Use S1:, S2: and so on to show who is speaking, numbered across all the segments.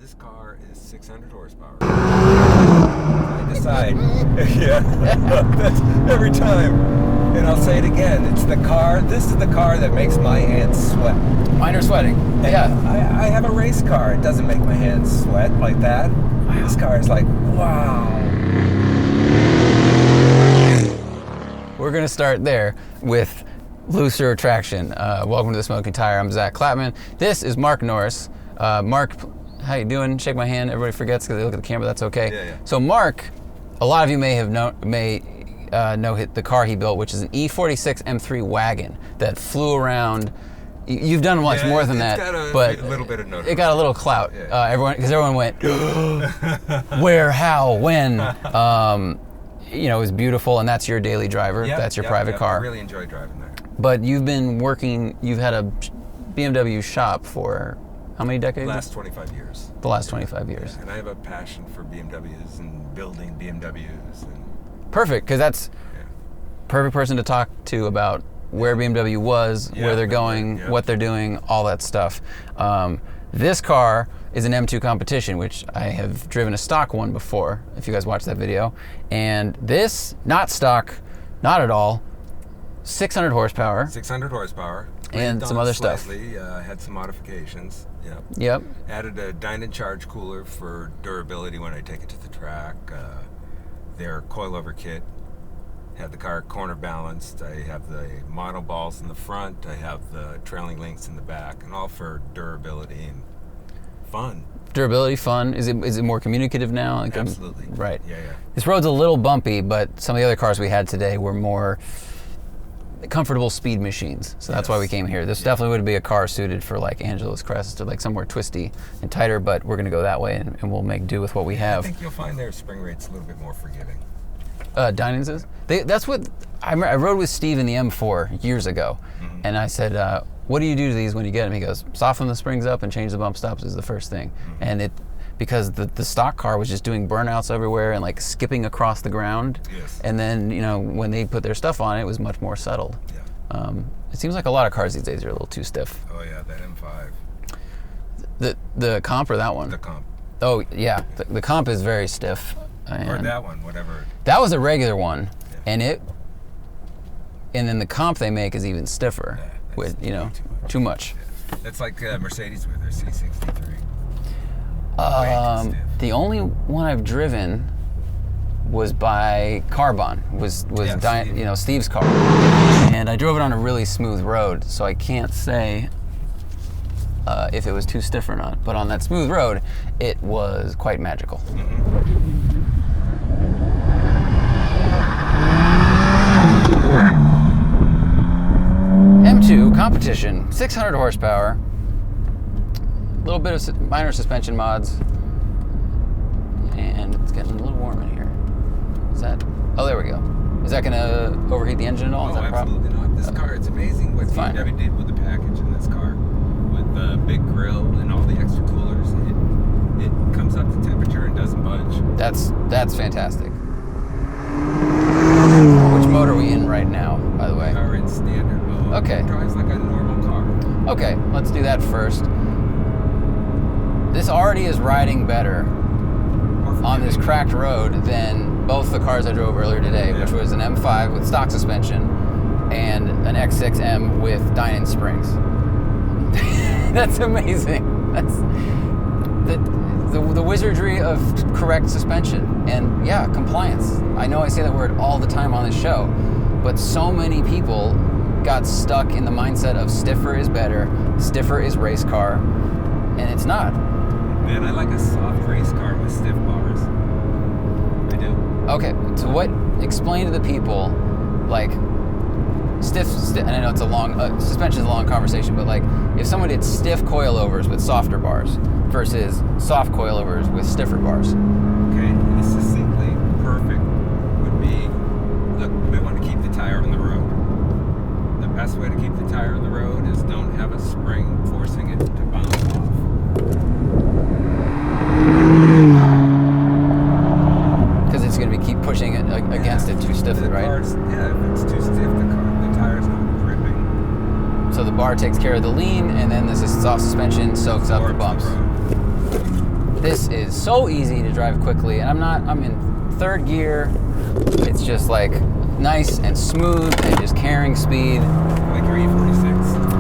S1: This car is 600 horsepower. I decide. Yeah, that's every time. And I'll say it again. It's the car. This is the car that makes my hands sweat.
S2: Mine are sweating.
S1: And
S2: yeah.
S1: I have a race car. It doesn't make my hands sweat like that. Wow. This car is like, wow.
S2: We're going to start there with looser traction. Welcome to The Smoking Tire. I'm Zach Clapman. This is Marc Norris. Marc, how you doing? Shake my hand. Everybody forgets because they look at the camera. That's okay.
S1: Yeah.
S2: So Marc, a lot of you may know the car he built, which is an E46 M3 wagon that flew around. You've done much more than that, but
S1: a little bit of notoriety.
S2: It got a little clout.
S1: Yeah.
S2: Everyone went, where, how, when. You know, it was beautiful, and that's your daily driver. That's your private car.
S1: I really enjoy driving there.
S2: But you've been working. You've had a BMW shop for how many decades?
S1: The last 25 years.
S2: The last 25 years.
S1: Yeah, and I have a passion for BMWs and building BMWs.
S2: Perfect, because that's perfect person to talk to about where BMW was, where they're going, what they're doing, all that stuff. This car is an M2 Competition, which I have driven a stock one before, if you guys watched that video. And this, not stock, not at all, 600 horsepower.
S1: 600 horsepower.
S2: And some other stuff.
S1: Had some modifications.
S2: Yep.
S1: Added a Dinan charge cooler for durability when I take it to the track. Their coilover kit had the car corner balanced. I have the monoballs in the front. I have the trailing links in the back, and all for durability and fun.
S2: Durability, fun. Is it more communicative now? Like,
S1: absolutely.
S2: Right.
S1: Yeah.
S2: This road's a little bumpy, but some of the other cars we had today were more comfortable speed machines. So that's why we came here. This definitely would be a car suited for like Angeles Crest or like somewhere twisty and tighter, but we're going to go that way and we'll make do with what we have.
S1: I think you'll find their spring rate's a little bit more forgiving.
S2: Dinan's is? That's what I rode with Steve in the M4 years ago, and I said, what do you do to these when you get them? He goes, soften the springs up and change the bump stops is the first thing. And because the stock car was just doing burnouts everywhere and like skipping across the ground.
S1: Yes.
S2: And then, you know, when they put their stuff on it was much more settled.
S1: Yeah.
S2: It seems like a lot of cars these days are a little too stiff.
S1: Oh yeah, that M5.
S2: The comp or that one?
S1: The comp.
S2: Oh yeah, the comp is very stiff.
S1: Or that one, whatever.
S2: That was a regular one, and then the comp they make is even stiffer. With too much.
S1: Yeah. That's like Mercedes with their C63.
S2: The only one I've driven was by Carbon. Was Steve's car, and I drove it on a really smooth road, so I can't say if it was too stiff or not. But on that smooth road, it was quite magical. M2 Competition, 600 horsepower, a little bit of minor suspension mods, and it's getting a little warm in here. Oh, there we go. Is that going to overheat the engine at all?
S1: Oh, absolutely not. This car, it's amazing what BMW did with the package in this car. With the big grill and all the extra coolers, it comes up to temperature and doesn't budge.
S2: That's fantastic. Which mode are we in right now, by the way?
S1: We're in standard mode.
S2: Okay.
S1: It drives like a normal car.
S2: Okay, let's do that first. This already is riding better on this cracked road than both the cars I drove earlier today, which was an M5 with stock suspension and an X6M with Dinan springs. That's amazing. That's the wizardry of correct suspension and compliance. I know I say that word all the time on this show, but so many people got stuck in the mindset of stiffer is better, stiffer is race car, and it's not.
S1: Man, I like a soft race car with stiff bars. I do.
S2: Okay, so explain to the people, like, stiff, and I know it's a long, suspension is a long conversation, but like, if someone did stiff coilovers with softer bars versus soft coilovers with stiffer bars.
S1: Okay, and succinctly perfect would be, look, we want to keep the tire on the road. The best way to keep the tire on the road is don't have a spring forcing it to bounce off.
S2: Because it's going to keep pushing it against it too stiffly, right?
S1: If it's too stiff, the tire's not gripping.
S2: So the bar takes care of the lean, and then this is soft suspension soaks up the bumps. This is so easy to drive quickly, and I'm in third gear. It's just like nice and smooth and just carrying speed.
S1: Like your E46.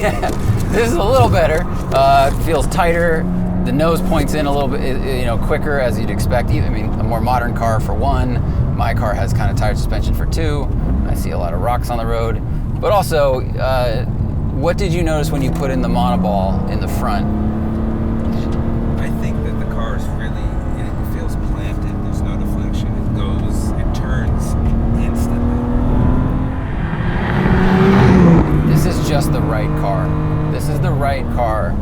S2: Yeah, this is a little better. It feels tighter. The nose points in a little bit, quicker as you'd expect. I mean, a more modern car for one. My car has kind of tired suspension for two. I see a lot of rocks on the road. But also, what did you notice when you put in the monoball in the front?
S1: I think that the car is really, it feels planted. There's no deflection. It turns instantly.
S2: This is just the right car. This is the right car.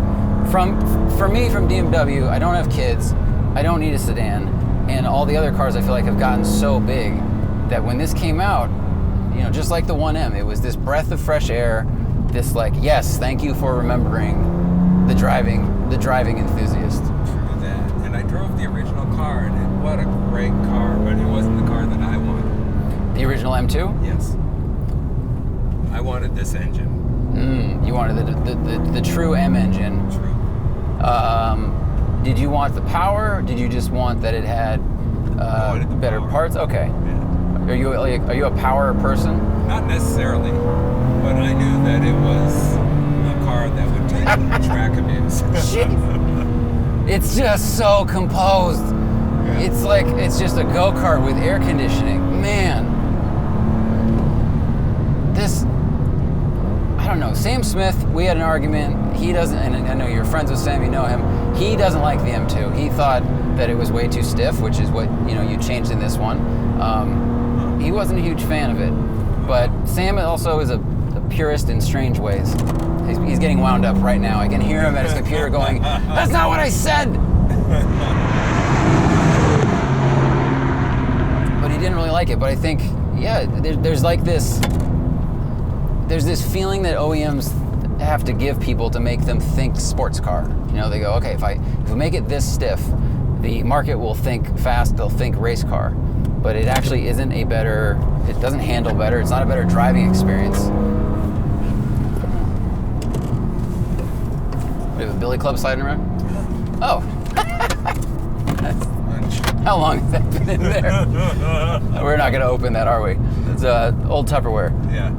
S2: For me, from BMW, I don't have kids. I don't need a sedan. And all the other cars I feel like have gotten so big that when this came out, just like the 1M, it was this breath of fresh air, this like, yes, thank you for remembering the driving enthusiast.
S1: True that. And I drove the original car, and what a great car, but it wasn't the car that I wanted.
S2: The original M2?
S1: Yes. I wanted this engine.
S2: You wanted the true M engine.
S1: True.
S2: Did you want the power? Did you just want that it had better parts? Okay.
S1: Yeah.
S2: Are you a power person?
S1: Not necessarily, but I knew that it was a car that would take track abuse.
S2: It's just so composed.
S1: Yeah.
S2: It's just a go-kart with air conditioning. Man. I don't know. Sam Smith, we had an argument. He doesn't, and I know you're friends with Sam, you know him. He doesn't like the M2. He thought that it was way too stiff, which is what you changed in this one. He wasn't a huge fan of it. But Sam also is a purist in strange ways. He's getting wound up right now. I can hear him at his computer going, "That's not what I said!" But he didn't really like it. But I think, yeah, there's this feeling that OEMs have to give people to make them think sports car. They go, okay, if we make it this stiff, the market will think fast, they'll think race car. But it actually isn't it doesn't handle better, it's not a better driving experience. We have a billy club sliding around? Oh. How long has that been in there? We're not gonna open that, are we? It's old Tupperware.
S1: Yeah.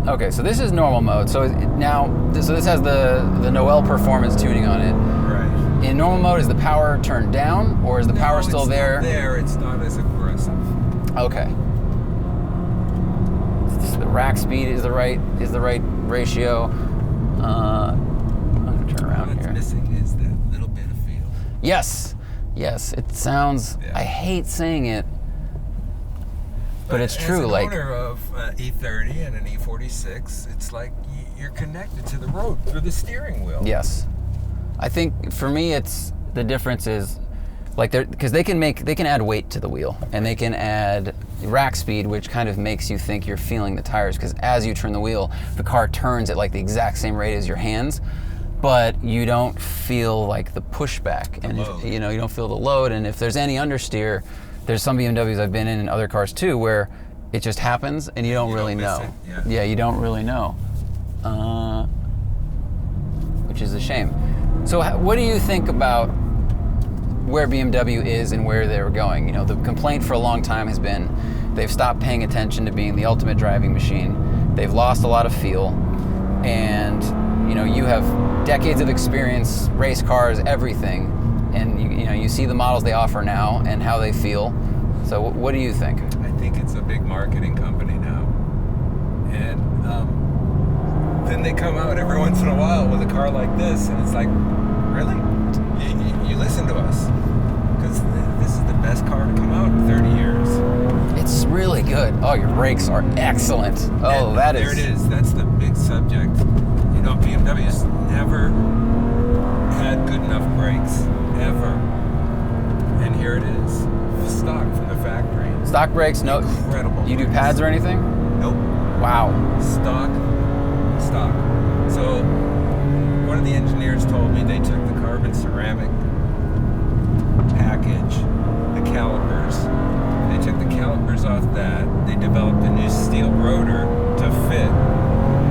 S2: Okay, so this is normal mode. So this has the Noelle performance tuning on it.
S1: Right.
S2: In normal mode, is the power turned down, or is the power still there?
S1: Still there. It's not as aggressive.
S2: Okay. So the rack speed is the right ratio. I'm gonna turn around here.
S1: What's missing is that little bit of feel.
S2: Yes. It sounds. Yeah. I hate saying it. But it's true.
S1: As an owner of E30 and an E46, it's like you're connected to the road through the steering wheel.
S2: Yes, I think for me, the difference is because they can add weight to the wheel, and they can add rack speed, which kind of makes you think you're feeling the tires, because as you turn the wheel, the car turns at like the exact same rate as your hands, but you don't feel like the pushback, and you don't feel the load, and if there's any understeer. There's some BMWs I've been in and other cars too where it just happens and you don't really know. Yeah, you don't really know, which is a shame. So what do you think about where BMW is and where they're going? The complaint for a long time has been they've stopped paying attention to being the ultimate driving machine. They've lost a lot of feel, and you have decades of experience, race cars, everything. And you see the models they offer now and how they feel. So what do you think?
S1: I think it's a big marketing company now. And then they come out every once in a while with a car like this, and it's like, really? You listen to us. Because this is the best car to come out in 30 years.
S2: It's really good. Oh, your brakes are excellent. Oh,
S1: and there it is. That's the big subject. BMW's never had good enough brakes. Ever. And here it is. Stock from the factory.
S2: Stock brakes, no.
S1: Incredible.
S2: You do pads or anything?
S1: Nope.
S2: Wow.
S1: Stock. So one of the engineers told me they took the carbon ceramic package, the calipers. They took the calipers off that. They developed a new steel rotor to fit.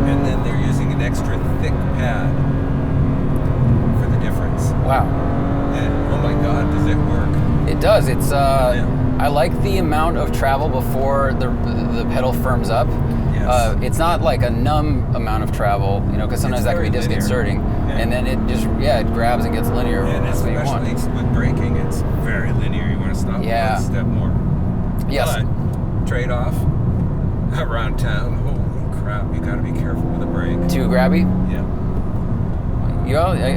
S1: And then they're using an extra thick pad for the difference.
S2: Wow.
S1: And oh my God, does it work?
S2: It does. It's I like the amount of travel before the pedal firms up.
S1: Yes.
S2: It's not like a numb amount of travel, because sometimes that can be disconcerting.
S1: Yeah.
S2: And then it grabs and gets linear.
S1: And
S2: That's what you want.
S1: especially with braking, it's very linear. You want to stop
S2: Yeah.
S1: one step more.
S2: Yes.
S1: But trade-off around town, holy crap, you got to be careful with the brake.
S2: Too grabby?
S1: Yeah.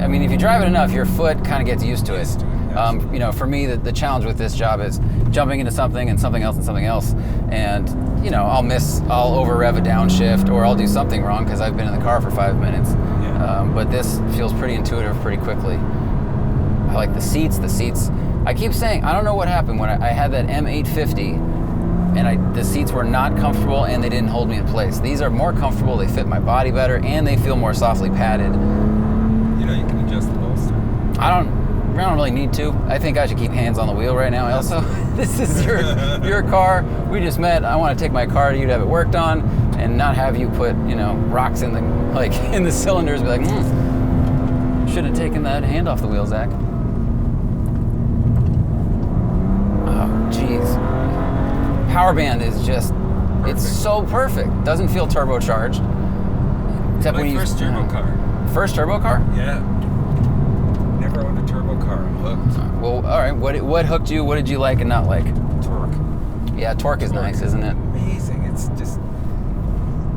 S2: I mean, if you drive it enough, your foot kind of gets used to it.
S1: Yes.
S2: For me, the challenge with this job is jumping into something and something else and something else. And, I'll over-rev a downshift or I'll do something wrong because I've been in the car for 5 minutes.
S1: Yeah.
S2: But this feels pretty intuitive pretty quickly. I like the seats. I keep saying, I don't know what happened when I had that M850 and the seats were not comfortable and they didn't hold me in place. These are more comfortable, they fit my body better, and they feel more softly padded.
S1: You can adjust the bolster.
S2: I don't really need to. I think I should keep hands on the wheel right now, Elsa. This is your have we just met. I want to take my car to you to have it worked on and not have you put, rocks in the cylinders and be like, should have taken that hand off the wheel, Zach. Oh, jeez. Powerband is just, it's so perfect. Doesn't feel turbocharged. Except when you
S1: first turbo car.
S2: First turbo car?
S1: Yeah. Never owned a turbo car. I'm hooked.
S2: Well, all right. What hooked you? What did you like and not like?
S1: Torque.
S2: Yeah, torque is nice, isn't it?
S1: Amazing. It's just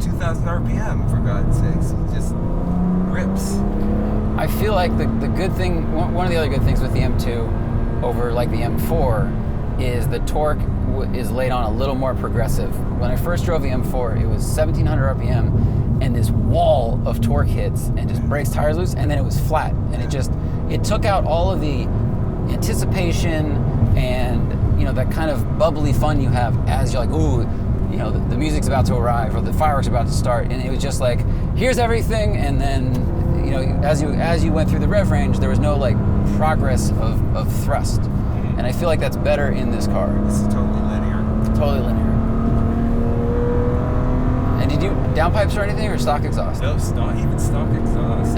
S1: 2,000 RPM, for God's sakes. It just rips.
S2: I feel like the good thing, one of the other good things with the M2 over like the M4 is the torque is laid on a little more progressive. When I first drove the M4, it was 1,700 RPM and this wall of torque hits and just breaks tires loose, and then it was flat. And it took out all of the anticipation and that kind of bubbly fun you have as you're like, ooh, the music's about to arrive or the fireworks are about to start, and it was just like, here's everything, and then as you went through the rev range, there was no like progress of thrust, and I feel like that's better in this car.
S1: This is totally linear.
S2: Totally linear. And did you downpipes or anything, or stock exhaust?
S1: No, even stock exhaust.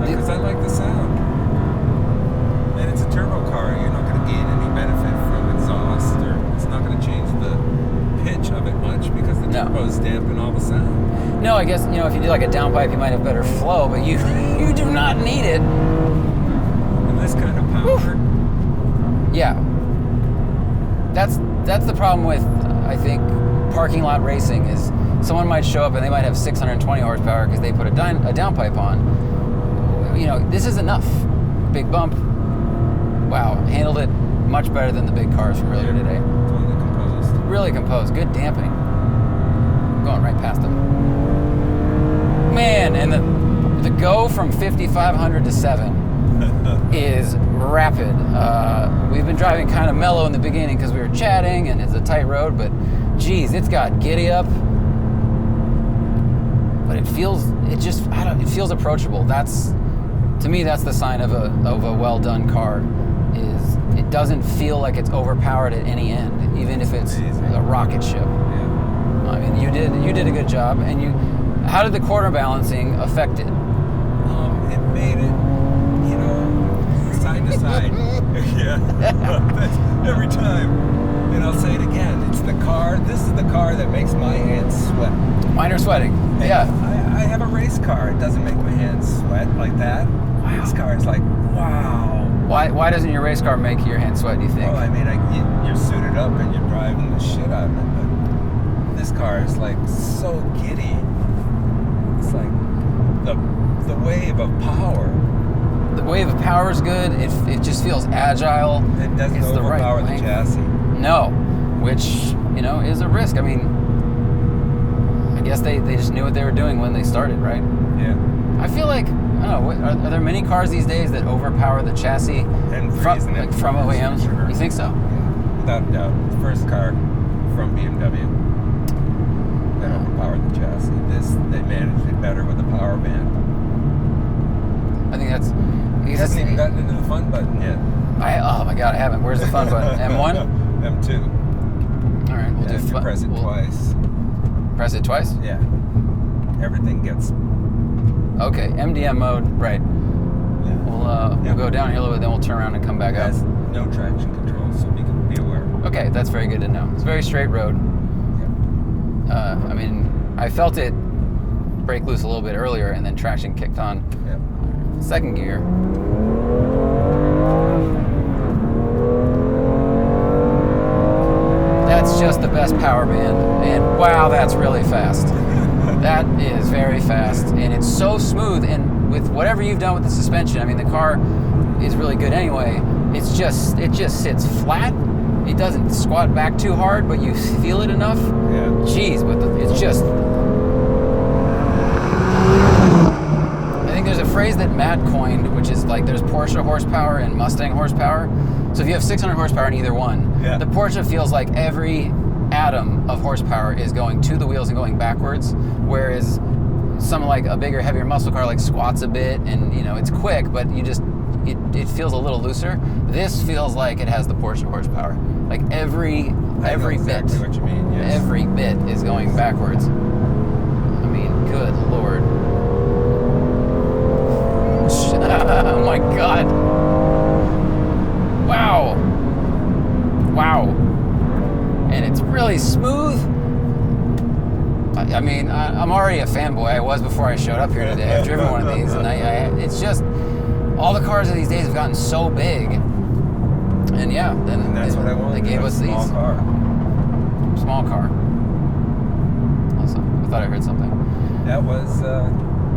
S1: Because I like the sound. And it's a turbo car. You're not going to gain any benefit from exhaust, or it's not going to change the pitch of it much because the turbos dampen all the sound.
S2: No, I guess if you do like a downpipe, you might have better flow, but you do not need it.
S1: And this kind of power.
S2: Yeah. That's the problem with, I think, parking lot racing is someone might show up and they might have 620 horsepower because they put a downpipe on. This is enough. Big bump. Wow, handled it much better than the big cars from earlier today.
S1: Totally composed.
S2: Really composed. Good damping. Going right past them. Man, and the go from 5,500 to 7 is rapid. We've been driving kind of mellow in the beginning because we were chatting and it's a tight road, but geez, it's got giddy up. But it feels approachable. To me, that's the sign of a well done car. Is it doesn't feel like it's overpowered at any end, even if it's a rocket ship.
S1: Yeah.
S2: I mean, you did a good job. And how did the quarter balancing affect it?
S1: It made it, side to side. Yeah. That's every time. And I'll say it again. It's the car. This is the car that makes my hands sweat.
S2: Mine are sweating.
S1: And
S2: yeah.
S1: I have a race car. It doesn't make my hands sweat like that. Wow. This car is like, wow.
S2: Why doesn't your race car make your hands sweat, do you think?
S1: Well, I mean, you're suited up and you're driving the shit out of it, but this car is like so giddy. It's like the wave of power.
S2: The wave of power is good. It just feels agile.
S1: It doesn't overpower the chassis.
S2: No, which, is a risk. I mean, I guess they just knew what they were doing when they started, right?
S1: Yeah.
S2: I feel like, I don't know, are there many cars these days that overpower the chassis from OEMs?
S1: Sure.
S2: You think so?
S1: Yeah, without a doubt. The first car from BMW that overpowered the chassis. They managed it better with the power band.
S2: I think that's...
S1: He hasn't even gotten into the fun button yet.
S2: Oh my God, I haven't. Where's the fun button? M1?
S1: M2.
S2: All right, we'll do
S1: you press it twice.
S2: Press it twice?
S1: Yeah. Everything gets...
S2: Okay, MDM mode, right. We'll go down here a little bit, then we'll turn around and come back up.
S1: No traction control, so you can be aware.
S2: Okay, that's very good to know. It's a very straight road.
S1: Yeah.
S2: I mean, I felt it break loose a little bit earlier, and then traction kicked on.
S1: Yep.
S2: Second gear. That's just the best power band, and wow, that's really fast. That is very fast, and it's so smooth, and with whatever you've done with the suspension, I mean, the car is really good anyway. It just sits flat. It doesn't squat back too hard, but you feel it enough.
S1: Yeah.
S2: Jeez, but it's just... I think there's a phrase that Matt coined, which is like there's Porsche horsepower and Mustang horsepower. So if you have 600 horsepower in either one, the Porsche feels like every atom of horsepower is going to the wheels and going backwards, whereas some like a bigger, heavier muscle car like squats a bit, and you know it's quick, but you just it feels a little looser. This feels like it has the Porsche horsepower. Like every
S1: exactly
S2: bit,
S1: what you mean. Yes.
S2: every bit is going backwards. I mean, good Lord. Oh my God. Wow. Wow. And it's really smooth. I mean, I'm already a fanboy. I was before I showed up here today. I've driven one of these, and it's just, all the cars of these days have gotten so big. And yeah, then
S1: that's what I wanted.
S2: They gave us these.
S1: Small car.
S2: Small car. Awesome. I thought I heard something.
S1: That was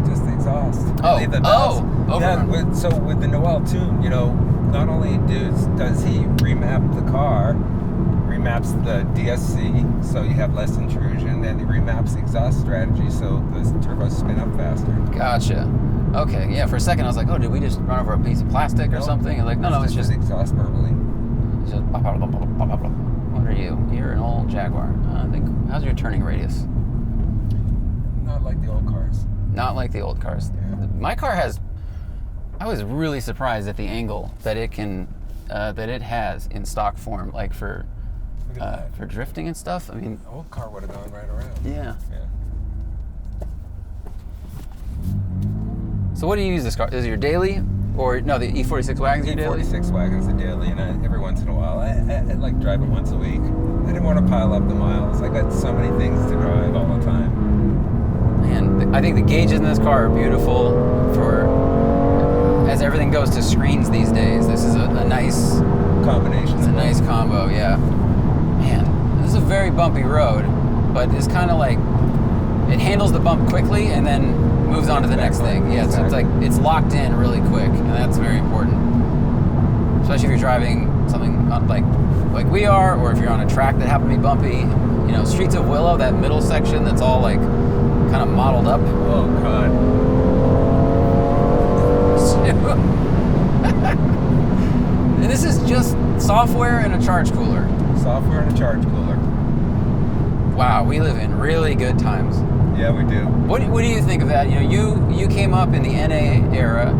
S1: just the exhaust.
S2: Oh,
S1: the bells.
S2: overrun.
S1: So with the Noelle tune, you know, not only does he remap the car, remaps the DSC, so you have less intrusion, and he remaps the exhaust strategy, so the turbos spin up faster.
S2: Gotcha. Okay, yeah, for a second I was like, oh, did we just run over a piece of plastic or something? And like, no, it's just...
S1: exhaust verbally.
S2: It's just... What are you? You're an old Jaguar. I think... How's your turning radius?
S1: Not like the old cars.
S2: Not like the old cars.
S1: Yeah.
S2: My car has... I was really surprised at the angle that it can... that it has in stock form, like for drifting and stuff. I mean...
S1: The old car would have gone right around.
S2: Yeah. So what do you use this car? Is it your daily? Or, no, the E46 wagon's your daily?
S1: E46 wagon's the daily, and every once in a while, I like drive it once a week. I didn't want to pile up the miles. I got so many things to drive all the time.
S2: Man, I think the gauges in this car are beautiful for, as everything goes to screens these days, this is a nice...
S1: Combination.
S2: It's a nice combo, yeah. Man, this is a very bumpy road, but it's kind of like, it handles the bump quickly and then moves on to the next thing. Yeah, exactly. So it's like, it's locked in really quick, and that's very important. Especially if you're driving something like we are, or if you're on a track that happened to be bumpy. You know, Streets of Willow, that middle section that's all like, kind of modeled up.
S1: Oh, God.
S2: And this is just software and a charge cooler.
S1: Software and a charge cooler.
S2: Wow, we live in really good times.
S1: Yeah, we do.
S2: What do you think of that? You know, you came up in the NA era,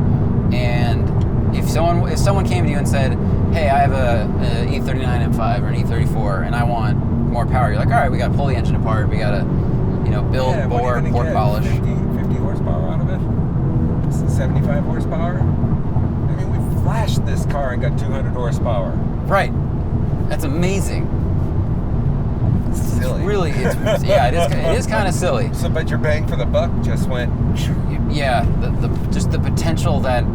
S2: and if someone came to you and said, "Hey, I have a E39 M5 or an E34, and I want more power," you're like, "All right, we got to pull the engine apart. We got to, build, bore, port polish."
S1: 50 horsepower out of it. 75 horsepower. I mean, we flashed this car and got 200 horsepower.
S2: Right. That's amazing.
S1: Silly.
S2: It is kind of silly.
S1: So, but your bang for the buck just went.
S2: Yeah, just the potential that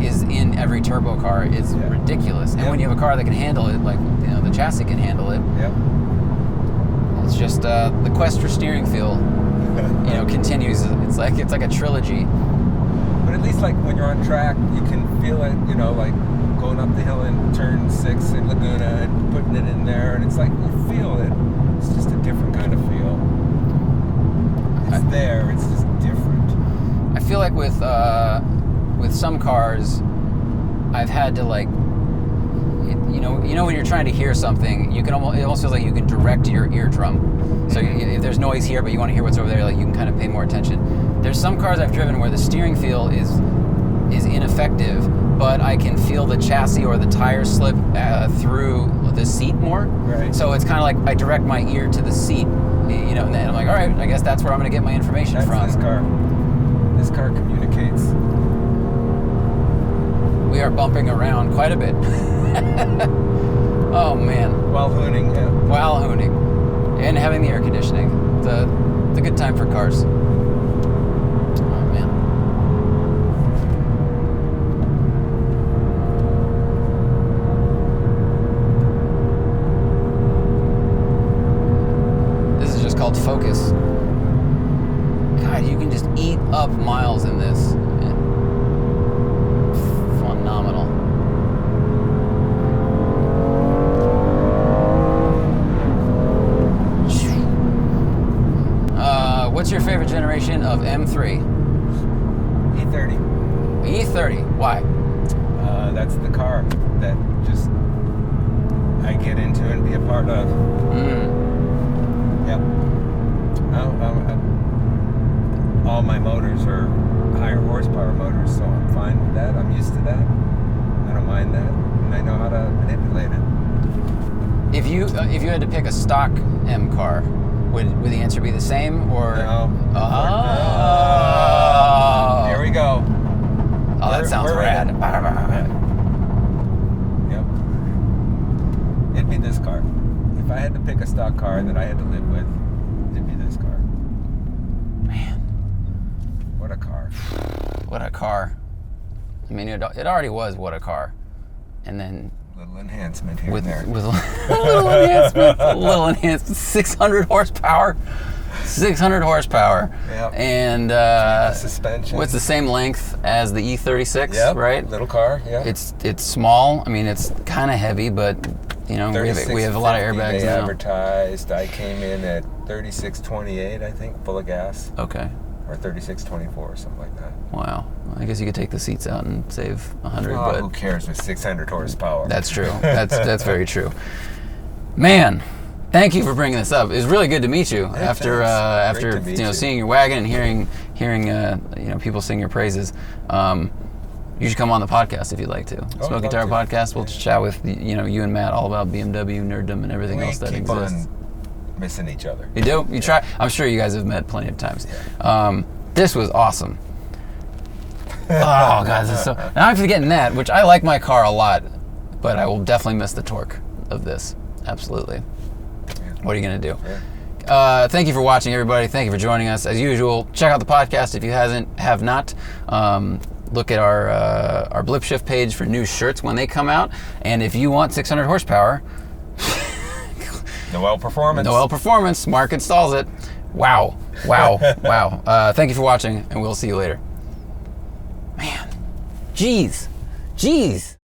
S2: is in every turbo car is ridiculous. And when you have a car that can handle it, like the chassis can handle it.
S1: Yep.
S2: It's just the quest for steering feel, continues. It's like a trilogy.
S1: But at least like when you're on track, you can feel it. Like going up the hill in turn 6 in Laguna and putting it in there, and it's like you feel it. It's just a different kind of feel. It's there. It's just different.
S2: I feel like with some cars, I've had to like, when you're trying to hear something, it almost feels like you can direct your eardrum. So if there's noise here, but you want to hear what's over there, like you can kind of pay more attention. There's some cars I've driven where the steering feel is ineffective, but I can feel the chassis or the tire slip through the seat more.
S1: Right.
S2: So it's kind of like I direct my ear to the seat, and then I'm like, all right, I guess that's where I'm going to get my information from.
S1: This car communicates.
S2: we are bumping around quite a bit. Oh man.
S1: While hooning, yeah.
S2: While hooning. And having the air conditioning. It's a good time for cars. Oh man. This is just called Focus. God, you can just eat up miles in this. Phenomenal. What's your favorite generation of M3?
S1: E30.
S2: E30. Why?
S1: That's the car that just I get into and be a part of. Yep. All my motors are higher horsepower motors, so I'm fine with that. I'm used to that. I don't mind that, and I know how to manipulate it.
S2: If you had to pick a stock M car, would the answer be the same or?
S1: No.
S2: Oh.
S1: Here we go.
S2: Oh, that sounds rad.
S1: Yep. It'd be this car. If I had to pick a stock car that I had to live with, it'd be this car.
S2: Man.
S1: What a car.
S2: What a car. I mean, it already was what a car. And then
S1: Little enhancement here
S2: with
S1: and there.
S2: with a little enhancement, 600 horsepower. 600 horsepower.
S1: Yep.
S2: And
S1: suspension.
S2: what's the same length as the E36,
S1: yep.
S2: right?
S1: Little car, yeah.
S2: It's small. I mean, it's kind of heavy, but you know, we have a lot of airbags
S1: they
S2: now.
S1: Advertised. I came in at 36.28, I think, full of gas.
S2: Okay.
S1: Or 36.24 or something like that.
S2: Wow. I guess you could take the seats out and save 100,
S1: Oh,
S2: but
S1: who cares with 600 horsepower?
S2: that's true. That's very true. Man, thank you for bringing this up. It's really good to meet you after
S1: to meet you.
S2: seeing your wagon and hearing people sing your praises. You should come on the podcast if you'd like to. Smoking Tire podcast. We'll chat with you and Matt all about BMW nerddom and everything else that exists.
S1: On missing each other.
S2: You do? You try? I'm sure you guys have met plenty of times. Yeah. This was awesome. Oh God, this is so. Now I'm forgetting that, which I like my car a lot, but I will definitely miss the torque of this. Absolutely.
S1: Yeah.
S2: What are you gonna do?
S1: Yeah.
S2: Thank you for watching, everybody. Thank you for joining us. As usual, check out the podcast if you have not. Look at our Blip Shift page for new shirts when they come out. And if you want 600 horsepower,
S1: Noelle Performance.
S2: Marc installs it. Wow. Thank you for watching, and we'll see you later. Man, jeez.